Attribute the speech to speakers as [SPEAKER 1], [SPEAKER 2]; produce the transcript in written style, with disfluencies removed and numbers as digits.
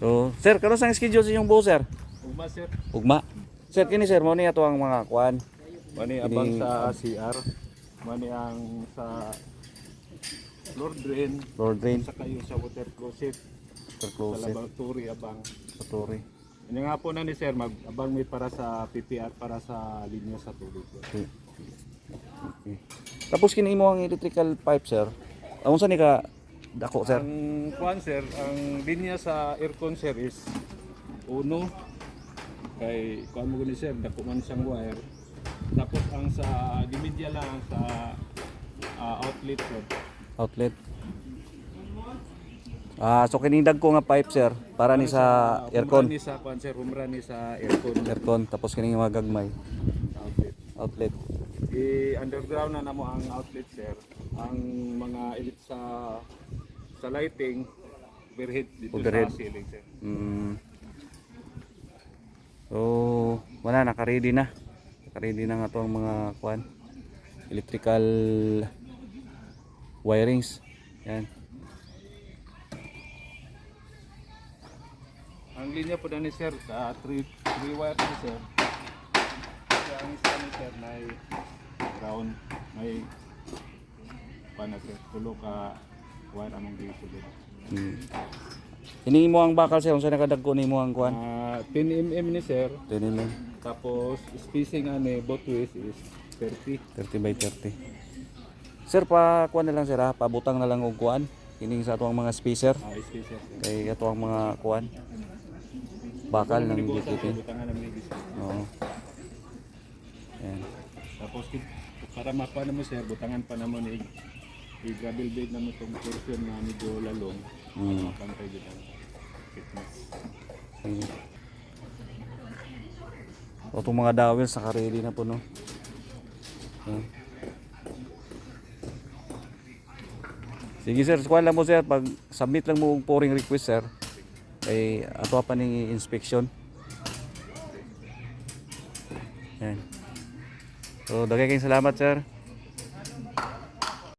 [SPEAKER 1] So, sir, karon sang schedule sa inyong buo, sir?
[SPEAKER 2] Ugma sir.
[SPEAKER 1] Ugma. Sir, kini sir, mo ni ato ang mga kuan.
[SPEAKER 2] Mani abang sa CR. Mani ang sa floor drain.
[SPEAKER 1] Floor drain,
[SPEAKER 2] Sa kayo sa water closet.
[SPEAKER 1] sir,
[SPEAKER 2] Sa
[SPEAKER 1] closet,
[SPEAKER 2] laboratory abang.
[SPEAKER 1] patuloy.
[SPEAKER 2] Ini nga po na ni sir, abang may para sa PPR para sa linya sa tubig.
[SPEAKER 1] Okay. Okay. Tapos kini imo ang electrical pipe, sir. Unsa ni ka dako, sir?
[SPEAKER 2] Ang kuan sir, ang linya sa aircon sir is uno. Kay kuan mo gani sir, dako man siyang wire. Tapos ang sa dimidya lang sa outlet sir.
[SPEAKER 1] Outlet. So kini dagko nga pipe, sir, para ni sa aircon.
[SPEAKER 2] Humra ni sa kuan sir, humra ni sa aircon
[SPEAKER 1] Aircon, tapos kini mga gagmay
[SPEAKER 2] outlet.
[SPEAKER 1] outlet.
[SPEAKER 2] I-underground na namo ang outlet sir. Ang mga edit sa lighting overhead dito
[SPEAKER 1] Overhead.
[SPEAKER 2] sa ceiling sir.
[SPEAKER 1] So, wala, naka-ready na. Naka-ready na nga to ang mga kuan, electrical wirings. Yan.
[SPEAKER 2] Ang linya po na ni sir sa 3 wire ni sir. Kaya ang isa ni sir na ground may pana sir. Tulo ka wire among dito din.
[SPEAKER 1] Ini mo ang bakal, sir, unsa nakadagko nimo ang kuan?
[SPEAKER 2] 10 mm ni sir.
[SPEAKER 1] Tinin mo.
[SPEAKER 2] Tapos spacing ani both ways is 30.
[SPEAKER 1] 30 by 30. Sir, pa kuan na lang, sir, ha? Pabutang na lang og kuan. Kini sa ato ang mga spacer.
[SPEAKER 2] Spacer sir.
[SPEAKER 1] Kay ato ang mga kuan. Bakal ng gikitin.
[SPEAKER 2] Butangan namin ni sir.
[SPEAKER 1] Oo. Yan.
[SPEAKER 2] Tapos para mapa na mo sir, butangan pa naman i-gravel bed na mo itong portion na medyo lalong. Mapantay dito ang fitness.
[SPEAKER 1] Sige. So, itong mga dowels naka-ready na po, no? Yan. Sige, sir, kuan lang mo, sir. Pag submit lang mo ang pouring request, sir, ay ato pa ning inspection. Yan. So, dagay kayong salamat, sir.